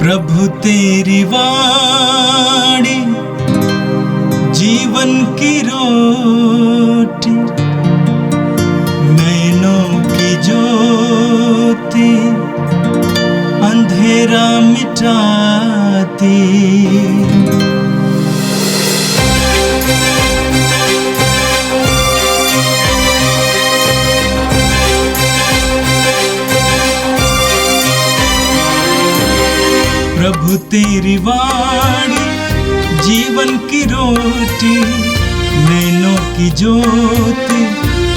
प्रभु तेरी वाणी जीवन की रोटी, नैनों की ज्योति अंधेरा मिटाती। प्रभु तेरी वाणी जीवन की रोटी, नैनों की ज्योति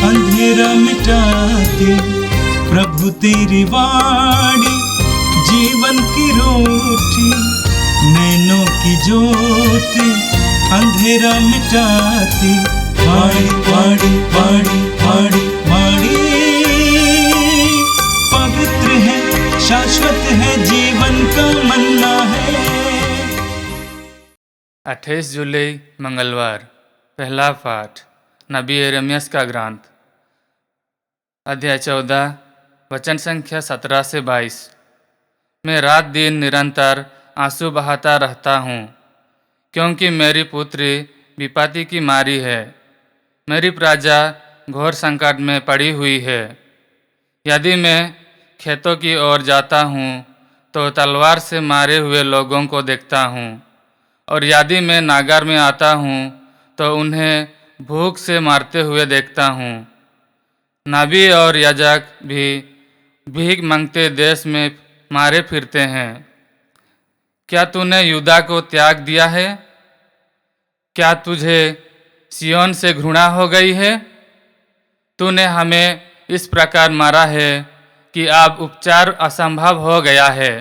अंधेरा मिटाती। प्रभु तेरी वाणी जीवन की रोटी, नैनों की ज्योति अंधेरा मिटाती। वाणी वाणी वाणी वाणी वाणी पवित्र है, शाश्वत है, जीवन का मन्ना है। 28 जुलाई मंगलवार। पहला पाठ नबी यिर्मयाह का ग्रंथ, अध्याय 14, वचन संख्या 17 से 22। मैं रात दिन निरंतर आंसू बहाता रहता हूँ, क्योंकि मेरी पुत्री विपत्ति की मारी है। मेरी प्रजा घोर संकट में पड़ी हुई है। यदि मैं खेतों की ओर जाता हूँ तो तलवार से मारे हुए लोगों को देखता हूँ, और यदि मैं नगर में आता हूँ तो उन्हें भूख से मारते हुए देखता हूँ। नबी और याजक भी भीख मांगते देश में मारे फिरते हैं। क्या तूने यहूदा को त्याग दिया है? क्या तुझे सिय्योन से घृणा हो गई है? तूने हमें इस प्रकार मारा है कि अब उपचार असंभव हो गया है।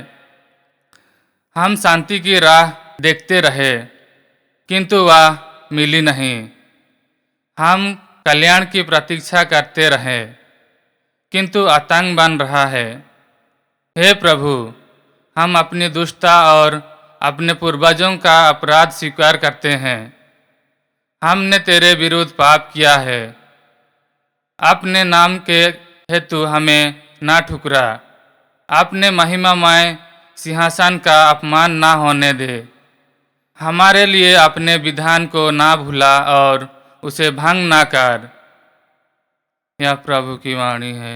हम शांति की राह देखते रहे, किंतु वह मिली नहीं। हम कल्याण की प्रतीक्षा करते रहे, किंतु आतंक बन रहा है। हे प्रभु, हम अपनी दुष्टता और अपने पूर्वजों का अपराध स्वीकार करते हैं। हमने तेरे विरुद्ध पाप किया है। अपने नाम के हेतु हमें ना ठुकरा। अपने महिमामय सिंहासन का अपमान ना होने दे। हमारे लिए अपने विधान को ना भूला और उसे भंग ना कर। यह प्रभु की वाणी है।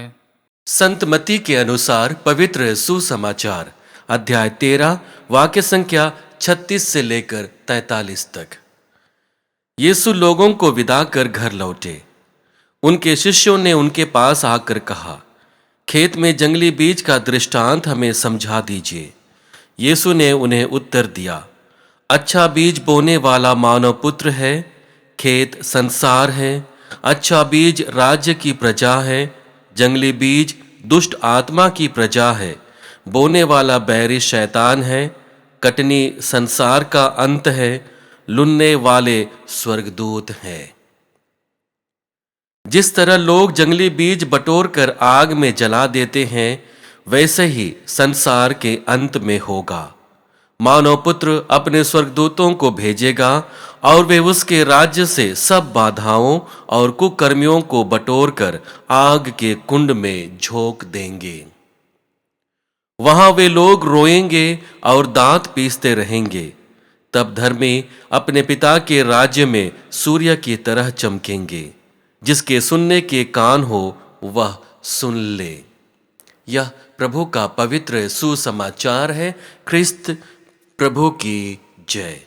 संत मत्ती के अनुसार पवित्र सुसमाचार, अध्याय 13, वाक्य संख्या 36 से लेकर 43 तक। यीशु लोगों को विदा कर घर लौटे। उनके शिष्यों ने उनके पास आकर कहा, खेत में जंगली बीज का दृष्टांत हमें समझा दीजिए। यीशु ने उन्हें उत्तर दिया, अच्छा बीज बोने वाला मानव पुत्र है। खेत संसार है। अच्छा बीज राज्य की प्रजा है। जंगली बीज दुष्ट आत्मा की प्रजा है। बोने वाला बैरी शैतान है। कटनी संसार का अंत है। लुनने वाले स्वर्गदूत हैं। जिस तरह लोग जंगली बीज बटोर कर आग में जला देते हैं, वैसे ही संसार के अंत में होगा। मानव पुत्र अपने स्वर्गदूतों को भेजेगा और वे उसके राज्य से सब बाधाओं और कुकर्मियों को बटोर कर आग के कुंड में झोंक देंगे। वहां वे लोग रोएंगे और दांत पीसते रहेंगे। तब धर्मी अपने पिता के राज्य में सूर्य की तरह चमकेंगे। जिसके सुनने के कान हो वह सुन ले। यह प्रभु का पवित्र सुसमाचार है। ख्रिस्त प्रभु की जय।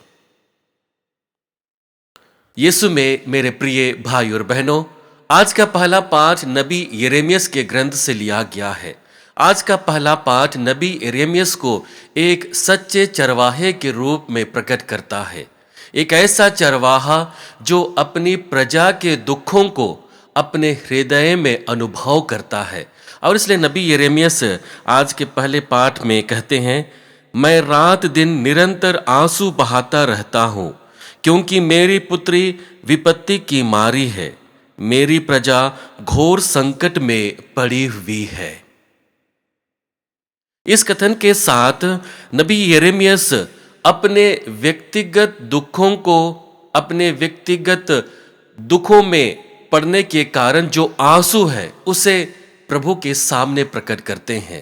यीशु में मेरे प्रिय भाई और बहनों, आज का पहला पाठ नबी यिर्मयाह के ग्रंथ से लिया गया है। आज का पहला पाठ नबी यिर्मयाह को एक सच्चे चरवाहे के रूप में प्रकट करता है। एक ऐसा चरवाहा जो अपनी प्रजा के दुखों को अपने हृदय में अनुभव करता है। और इसलिए नबी यिर्मयाह आज के पहले पाठ में कहते हैं, मैं रात दिन निरंतर आंसू बहाता रहता हूं, क्योंकि मेरी पुत्री विपत्ति की मारी है। मेरी प्रजा घोर संकट में पड़ी हुई है। इस कथन के साथ नबी यिर्मयाह अपने व्यक्तिगत दुखों को, अपने व्यक्तिगत दुखों में पड़ने के कारण जो आंसू है, उसे प्रभु के सामने प्रकट करते हैं।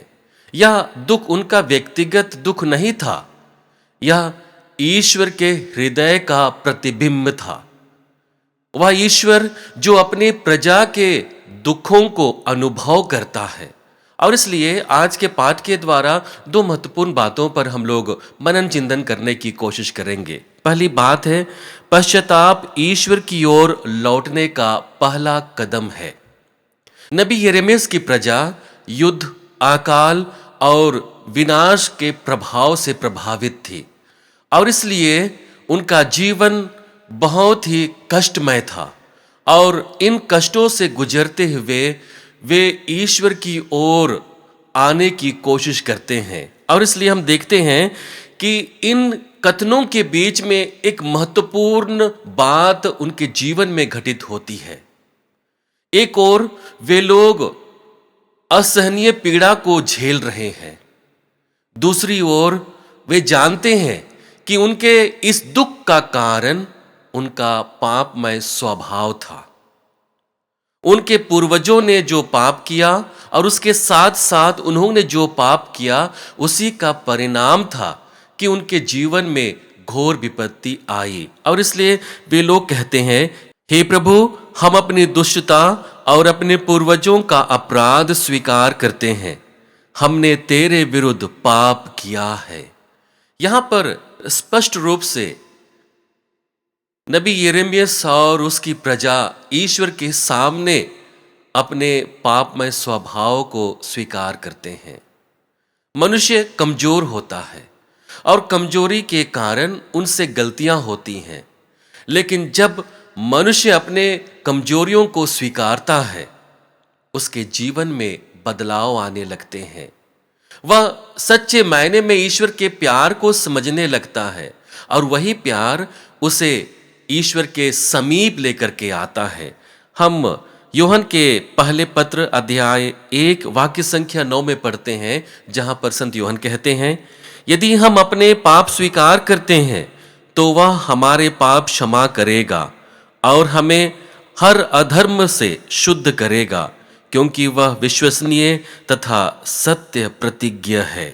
यह दुख उनका व्यक्तिगत दुख नहीं था, यह ईश्वर के हृदय का प्रतिबिंब था। वह ईश्वर जो अपनी प्रजा के दुखों को अनुभव करता है। और इसलिए आज के पाठ के द्वारा दो महत्वपूर्ण बातों पर हम लोग मनन चिंतन करने की कोशिश करेंगे। पहली बात है, पश्चाताप ईश्वर की ओर लौटने का पहला कदम है। नबी यिर्मयाह की प्रजा युद्ध, अकाल और विनाश के प्रभाव से प्रभावित थी और इसलिए उनका जीवन बहुत ही कष्टमय था और इन कष्टों से गुजरते हुए वे ईश्वर की ओर आने की कोशिश करते हैं। और इसलिए हम देखते हैं कि इन कथनों के बीच में एक महत्वपूर्ण बात उनके जीवन में घटित होती है। एक ओर वे लोग असहनीय पीड़ा को झेल रहे हैं, दूसरी ओर वे जानते हैं कि उनके इस दुख का कारण उनका पापमय स्वभाव था। उनके पूर्वजों ने जो पाप किया और उसके साथ साथ उन्होंने जो पाप किया उसी का परिणाम था कि उनके जीवन में घोर विपत्ति आई। और इसलिए वे लोग कहते हैं, हे प्रभु, हम अपनी दुष्टता और अपने पूर्वजों का अपराध स्वीकार करते हैं, हमने तेरे विरुद्ध पाप किया है। यहां पर स्पष्ट रूप से नबी यिर्मयाह और उसकी प्रजा ईश्वर के सामने अपने पापमय स्वभाव को स्वीकार करते हैं। मनुष्य कमजोर होता है और कमजोरी के कारण उनसे गलतियां होती हैं, लेकिन जब मनुष्य अपने कमजोरियों को स्वीकारता है उसके जीवन में बदलाव आने लगते हैं। वह सच्चे मायने में ईश्वर के प्यार को समझने लगता है और वही प्यार उसे ईश्वर के समीप लेकर के आता है। हम यूहन्ना के पहले पत्र अध्याय 1 वाक्य संख्या 9 में पढ़ते हैं, जहां पर संत यूहन्ना कहते हैं, यदि हम अपने पाप स्वीकार करते हैं तो वह हमारे पाप क्षमा करेगा और हमें हर अधर्म से शुद्ध करेगा, क्योंकि वह विश्वसनीय तथा सत्य प्रतिज्ञ है।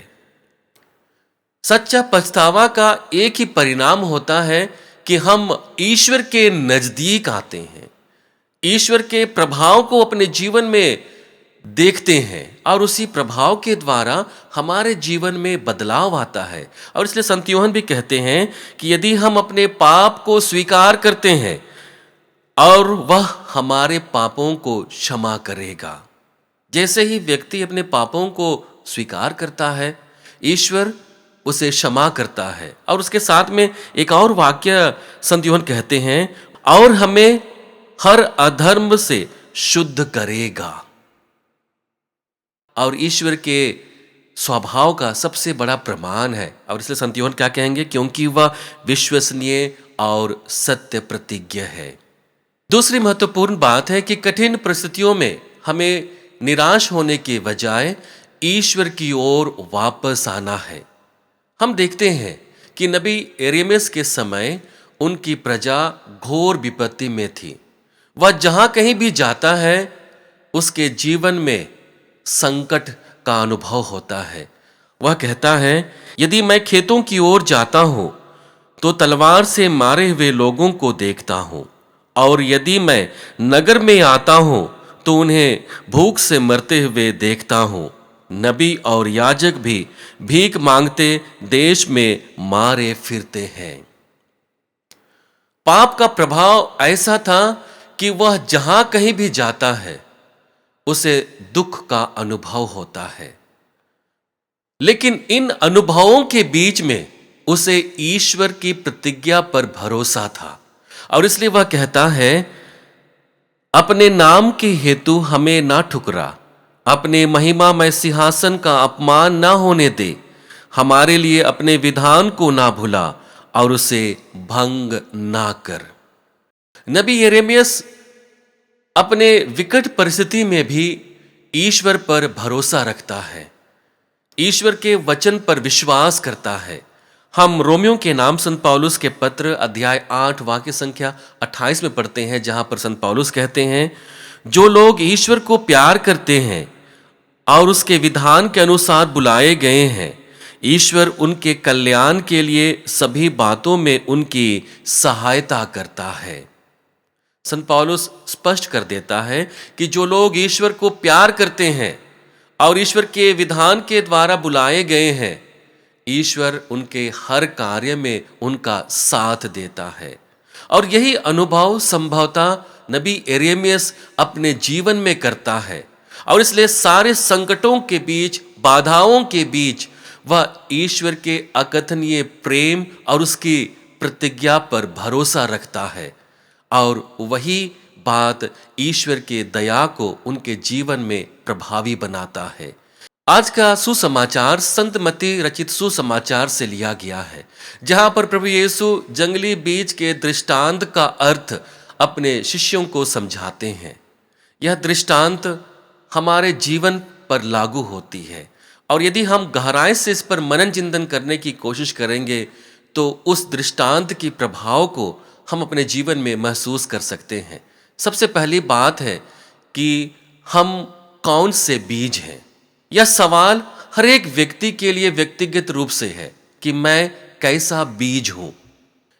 सच्चा पछतावा का एक ही परिणाम होता है कि हम ईश्वर के नजदीक आते हैं, ईश्वर के प्रभाव को अपने जीवन में देखते हैं और उसी प्रभाव के द्वारा हमारे जीवन में बदलाव आता है। और इसलिए संत यूहन्ना भी कहते हैं कि यदि हम अपने पाप को स्वीकार करते हैं और वह हमारे पापों को क्षमा करेगा। जैसे ही व्यक्ति अपने पापों को स्वीकार करता है, ईश्वर उसे क्षमा करता है। और उसके साथ में एक और वाक्य संत यूहन्ना कहते हैं, और हमें हर अधर्म से शुद्ध करेगा। और ईश्वर के स्वभाव का सबसे बड़ा प्रमाण है। और इसलिए संत यूहन्ना क्या कहेंगे, क्योंकि वह विश्वसनीय और सत्य प्रतिज्ञ है। दूसरी महत्वपूर्ण बात है कि कठिन परिस्थितियों में हमें निराश होने के बजाय ईश्वर की ओर वापस आना है। हम देखते हैं कि नबी यिर्मयाह के समय उनकी प्रजा घोर विपत्ति में थी। वह जहां कहीं भी जाता है उसके जीवन में संकट का अनुभव होता है। वह कहता है, यदि मैं खेतों की ओर जाता हूं तो तलवार से मारे हुए लोगों को देखता हूं, और यदि मैं नगर में आता हूं तो उन्हें भूख से मरते हुए देखता हूं। नबी और याजक भी भीख मांगते देश में मारे फिरते हैं। पाप का प्रभाव ऐसा था कि वह जहां कहीं भी जाता है उसे दुख का अनुभव होता है, लेकिन इन अनुभवों के बीच में उसे ईश्वर की प्रतिज्ञा पर भरोसा था। और इसलिए वह कहता है, अपने नाम के हेतु हमें ना ठुकरा, अपने महिमामय सिंहासन का अपमान ना होने दे, हमारे लिए अपने विधान को ना भुला और उसे भंग ना कर। नबी यिर्मयाह अपने विकट परिस्थिति में भी ईश्वर पर भरोसा रखता है, ईश्वर के वचन पर विश्वास करता है। हम रोमियो के नाम संत पौलुस के पत्र अध्याय 8 वाक्य संख्या 28 में पढ़ते हैं, जहां पर संत पौलुस कहते हैं, जो लोग ईश्वर को प्यार करते हैं और उसके विधान के अनुसार बुलाए गए हैं, ईश्वर उनके कल्याण के लिए सभी बातों में उनकी सहायता करता है। संत पौलुस स्पष्ट कर देता है कि जो लोग ईश्वर को प्यार करते हैं और ईश्वर के विधान के द्वारा बुलाए गए हैं, ईश्वर उनके हर कार्य में उनका साथ देता है। और यही अनुभव संभवतः नबी यिर्मयाह अपने जीवन में करता है, और इसलिए सारे संकटों के बीच, बाधाओं के बीच वह ईश्वर के अकथनीय प्रेम और उसकी प्रतिज्ञा पर भरोसा रखता है, और वही बात ईश्वर के दया को उनके जीवन में प्रभावी बनाता है। आज का सुसमाचार संत मत्ती रचित सुसमाचार से लिया गया है, जहां पर प्रभु यीशु जंगली बीज के दृष्टांत का अर्थ अपने शिष्यों को समझाते हैं। यह दृष्टांत हमारे जीवन पर लागू होती है, और यदि हम गहराई से इस पर मनन चिंतन करने की कोशिश करेंगे तो उस दृष्टांत की प्रभाव को हम अपने जीवन में महसूस कर सकते हैं। सबसे पहली बात है कि हम कौन से बीज हैं। यह सवाल हर एक व्यक्ति के लिए व्यक्तिगत रूप से है कि मैं कैसा बीज हूं।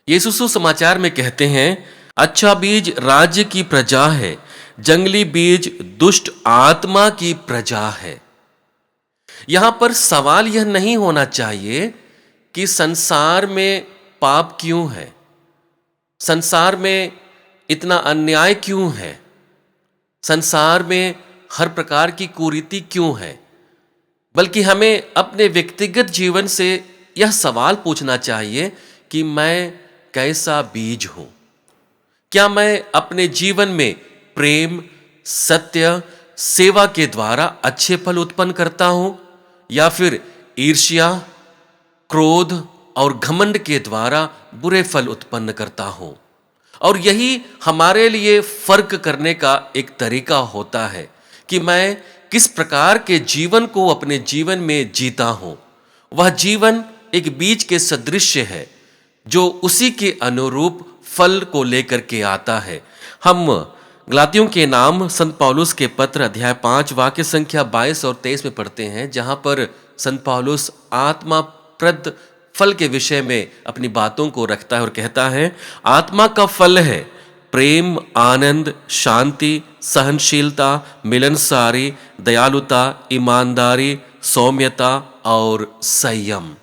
यीशु सुसमाचार में कहते हैं, अच्छा बीज राज्य की प्रजा है, जंगली बीज दुष्ट आत्मा की प्रजा है। यहां पर सवाल यह नहीं होना चाहिए कि संसार में पाप क्यों है, संसार में इतना अन्याय क्यों है, संसार में हर प्रकार की कुरीति क्यों है, बल्कि हमें अपने व्यक्तिगत जीवन से यह सवाल पूछना चाहिए कि मैं कैसा बीज हूं। क्या मैं अपने जीवन में प्रेम, सत्य, सेवा के द्वारा अच्छे फल उत्पन्न करता हूं, या फिर ईर्ष्या, क्रोध और घमंड के द्वारा बुरे फल उत्पन्न करता हूं। और यही हमारे लिए फर्क करने का एक तरीका होता है कि मैं किस प्रकार के जीवन को अपने जीवन में जीता हूं। वह जीवन एक बीज के सदृश है जो उसी के अनुरूप फल को लेकर के आता है। हम गलातियों के नाम संत पौलुस के पत्र अध्याय 5 वाक्य संख्या 22 और 23 में पढ़ते हैं, जहां पर संत पौलुस आत्मा प्रद फल के विषय में अपनी बातों को रखता है और कहता है, आत्मा का फल है प्रेम, आनंद, शांति, सहनशीलता, मिलनसारी, दयालुता, ईमानदारी, सौम्यता और संयम।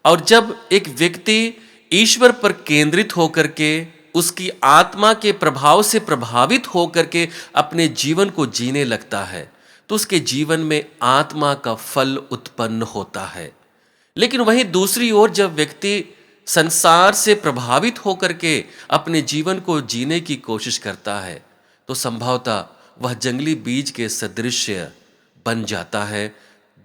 और जब एक व्यक्ति ईश्वर पर केंद्रित होकर के उसकी आत्मा के प्रभाव से प्रभावित होकर के अपने जीवन को जीने लगता है, तो उसके जीवन में आत्मा का फल उत्पन्न होता है। लेकिन वहीं दूसरी ओर जब व्यक्ति संसार से प्रभावित होकर के अपने जीवन को जीने की कोशिश करता है, तो संभवतः वह जंगली बीज के सदृश बन जाता है,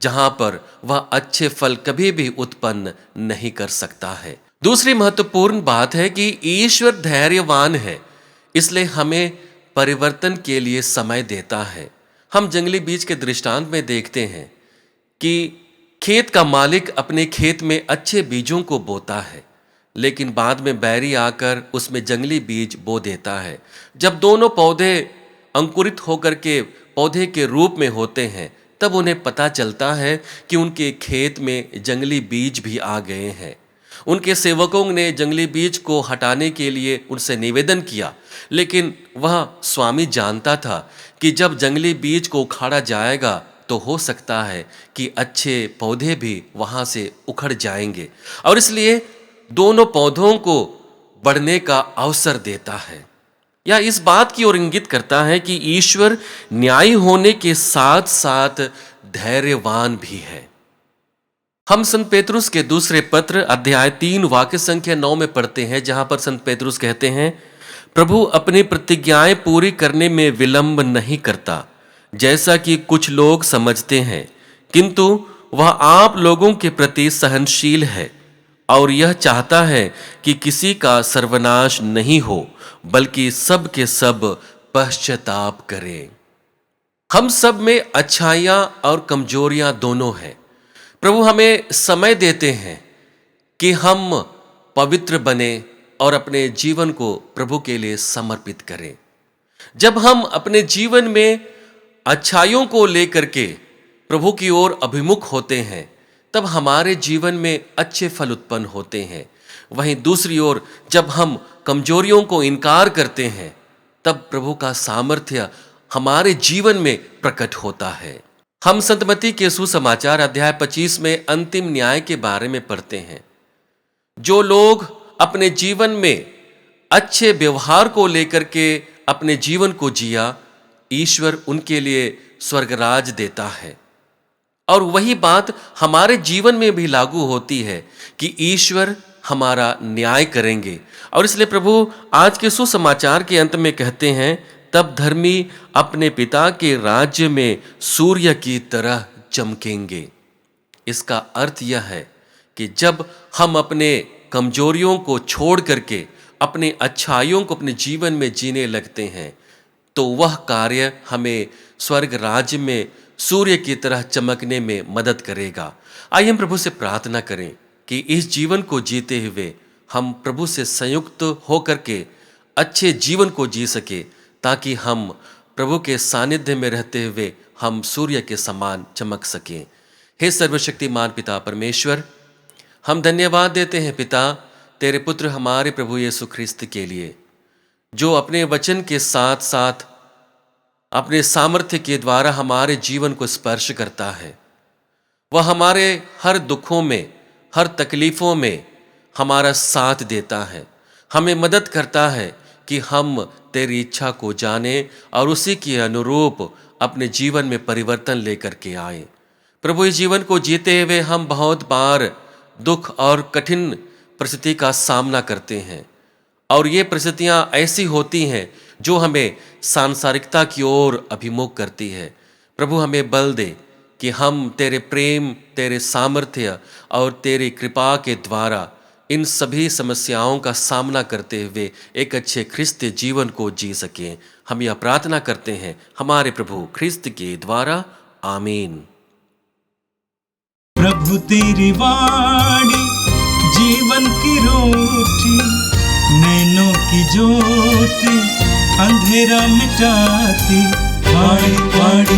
जहां पर वह अच्छे फल कभी भी उत्पन्न नहीं कर सकता है। दूसरी महत्वपूर्ण बात है कि ईश्वर धैर्यवान है, इसलिए हमें परिवर्तन के लिए समय देता है। हम जंगली बीज के दृष्टांत में देखते हैं कि खेत का मालिक अपने खेत में अच्छे बीजों को बोता है, लेकिन बाद में बैरी आकर उसमें जंगली बीज बो देता है। जब दोनों पौधे अंकुरित होकर के पौधे के रूप में होते हैं, तब उन्हें पता चलता है कि उनके खेत में जंगली बीज भी आ गए हैं। उनके सेवकों ने जंगली बीज को हटाने के लिए उनसे निवेदन किया, लेकिन वह स्वामी जानता था कि जब जंगली बीज को उखाड़ा जाएगा तो हो सकता है कि अच्छे पौधे भी वहां से उखड़ जाएंगे, और इसलिए दोनों पौधों को बढ़ने का अवसर देता है। यह इस बात की ओर इंगित करता है कि ईश्वर न्यायी होने के साथ साथ धैर्यवान भी है। हम संत पेतरुस के दूसरे पत्र अध्याय 3 वाक्य संख्या 9 में पढ़ते हैं, जहां पर संत पेतरुस कहते हैं, प्रभु अपनी प्रतिज्ञाएं पूरी करने में विलंब नहीं करता, जैसा कि कुछ लोग समझते हैं, किंतु वह आप लोगों के प्रति सहनशील है और यह चाहता है कि किसी का सर्वनाश नहीं हो, बल्कि सब के सब पश्चाताप करें। हम सब में अच्छाइयां और कमजोरियां दोनों हैं। प्रभु हमें समय देते हैं कि हम पवित्र बने और अपने जीवन को प्रभु के लिए समर्पित करें। जब हम अपने जीवन में अच्छाइयों को लेकर के प्रभु की ओर अभिमुख होते हैं, तब हमारे जीवन में अच्छे फल उत्पन्न होते हैं। वहीं दूसरी ओर जब हम कमजोरियों को इनकार करते हैं, तब प्रभु का सामर्थ्य हमारे जीवन में प्रकट होता है। हम संत मत्ती के सुसमाचार अध्याय 25 में अंतिम न्याय के बारे में पढ़ते हैं। जो लोग अपने जीवन में अच्छे व्यवहार को लेकर के अपने जीवन को जिया, ईश्वर उनके लिए स्वर्गराज देता है। और वही बात हमारे जीवन में भी लागू होती है कि ईश्वर हमारा न्याय करेंगे। और इसलिए प्रभु आज के सुसमाचार के अंत में कहते हैं, तब धर्मी अपने पिता के राज्य में सूर्य की तरह चमकेंगे। इसका अर्थ यह है कि जब हम अपने कमजोरियों को छोड़ करके अपने अच्छाइयों को अपने जीवन में जीने लगते हैं, तो वह कार्य हमें स्वर्ग राज्य में सूर्य की तरह चमकने में मदद करेगा। आइए हम प्रभु से प्रार्थना करें कि इस जीवन को जीते हुए हम प्रभु से संयुक्त होकर के अच्छे जीवन को जी सके, ताकि हम प्रभु के सानिध्य में रहते हुए हम सूर्य के समान चमक सकें। हे सर्वशक्तिमान पिता परमेश्वर, हम धन्यवाद देते हैं पिता तेरे पुत्र हमारे प्रभु यीशु ख्रिस्त के लिए, जो अपने वचन के साथ साथ अपने सामर्थ्य के द्वारा हमारे जीवन को स्पर्श करता है। वह हमारे हर दुखों में, हर तकलीफों में हमारा साथ देता है, हमें मदद करता है कि हम तेरी इच्छा को जाने और उसी के अनुरूप अपने जीवन में परिवर्तन लेकर के आए। प्रभु, इस जीवन को जीते हुए हम बहुत बार दुख और कठिन परिस्थिति का सामना करते हैं, और ये परिस्थितियां ऐसी होती हैं जो हमें सांसारिकता की ओर अभिमुख करती है। प्रभु, हमें बल दे कि हम तेरे प्रेम, तेरे सामर्थ्य और तेरी कृपा के द्वारा इन सभी समस्याओं का सामना करते हुए एक अच्छे ख्रिस्त जीवन को जी सकें। हम यह प्रार्थना करते हैं हमारे प्रभु ख्रिस्त के द्वारा, आमीन। प्रभु तेरी वाणी जीवन की रोटी, नैनों की ज्योति अंधेरा मिटाती। वाणी वाणी